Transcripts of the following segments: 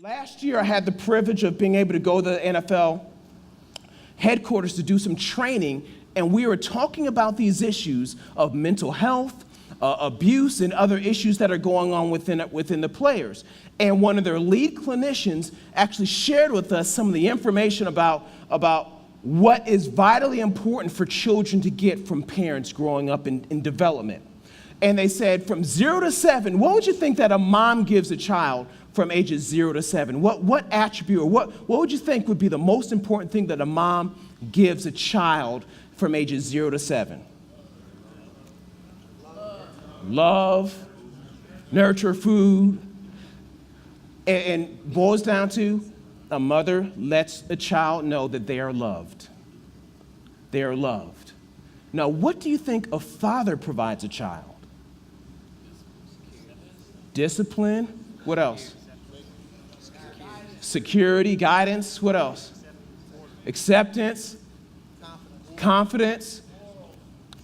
Last year, I had the privilege of being able to go to the NFL headquarters to do some training, and we were talking about these issues of mental health, abuse, and other issues that are going on within the players. And one of their lead clinicians actually shared with us some of the information about what is vitally important for children to get from parents growing up in development. And they said from 0 to 7, what would you think that a mom gives a child from ages 0 to 7? What attribute or what would you think would be the most important thing that a mom gives a child from ages 0 to 7? Love, nurture, food, and boils down to a mother lets a child know that they are loved. They are loved. Now, what do you think a father provides a child? Discipline. What else? Security, guidance. What else? Acceptance, confidence,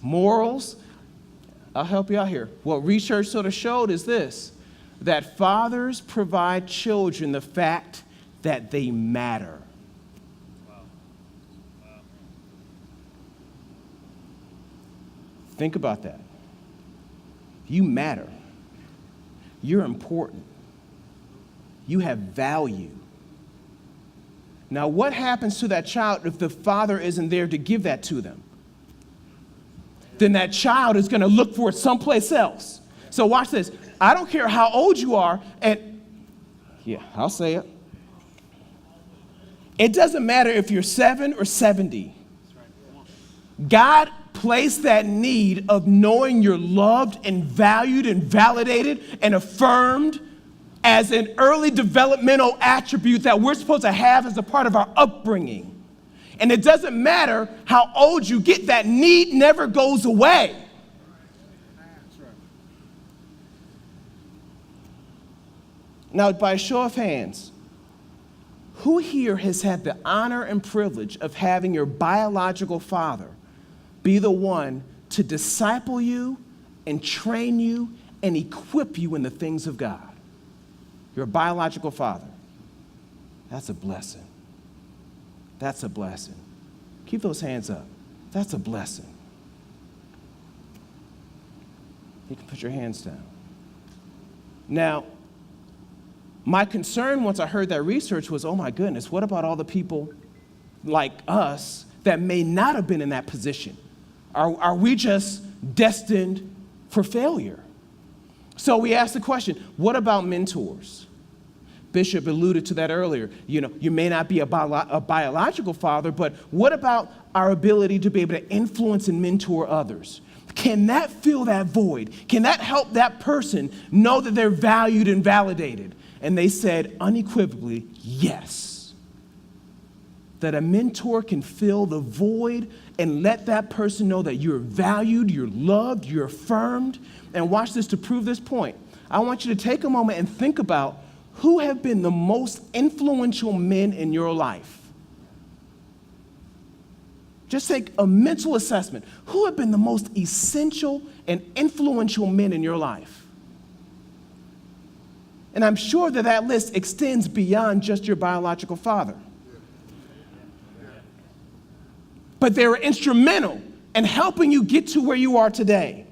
morals. I'll help you out here. What research sort of showed is this, that fathers provide children the fact that they matter. Think about that. You matter. You're important. You have value. Now, what happens to that child if the father isn't there to give that to them? Then that child is going to look for it someplace else. So watch this. I don't care how old you are, and yeah, I'll say it. It doesn't matter if you're 7 or 70. God placed that need of knowing you're loved and valued and validated and affirmed as an early developmental attribute that we're supposed to have as a part of our upbringing. And it doesn't matter how old you get, that need never goes away. Now, by a show of hands, who here has had the honor and privilege of having your biological father be the one to disciple you and train you and equip you in the things of God? Your biological father. That's a blessing. That's a blessing. Keep those hands up. That's a blessing. You can put your hands down. Now, my concern once I heard that research was, oh my goodness, what about all the people like us that may not have been in that position? Are we just destined for failure? So we asked the question, what about mentors? Bishop alluded to that earlier. You know, you may not be a biological father, but what about our ability to be able to influence and mentor others? Can that fill that void? Can that help that person know that they're valued and validated? And they said unequivocally, yes. That a mentor can fill the void and let that person know that you're valued, you're loved, you're affirmed. And watch this to prove this point. I want you to take a moment and think about who have been the most influential men in your life. Just take a mental assessment. Who have been the most essential and influential men in your life? And I'm sure that that list extends beyond just your biological father. But they were instrumental in helping you get to where you are today.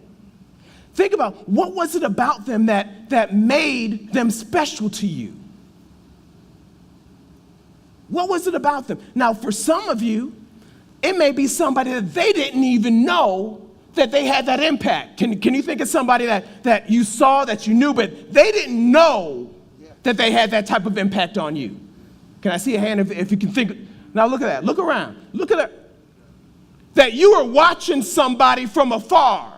Think about what was it about them that made them special to you? What was it about them? Now, for some of you, it may be somebody that they didn't even know that they had that impact. Can you think of somebody that you saw, that you knew, but they didn't know that they had that type of impact on you? Can I see a hand if you can think? Now look at that. Look around. Look at that. That you were watching somebody from afar,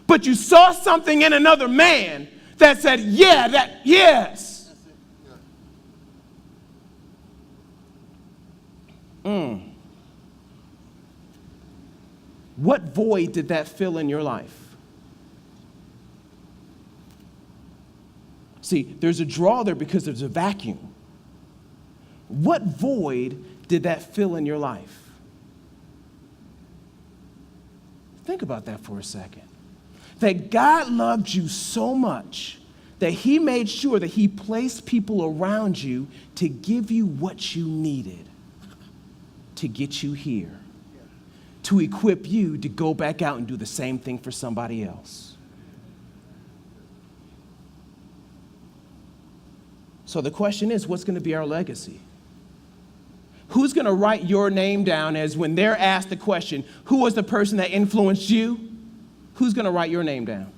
but you saw something in another man that said, yes. What void did that fill in your life? See, there's a draw there because there's a vacuum. What void did that fill in your life? Think about that for a second. That God loved you so much that he made sure that he placed people around you to give you what you needed to get you here, to equip you to go back out and do the same thing for somebody else. So the question is, what's going to be our legacy? Who's going to write your name down as when they're asked the question, who was the person that influenced you? Who's going to write your name down?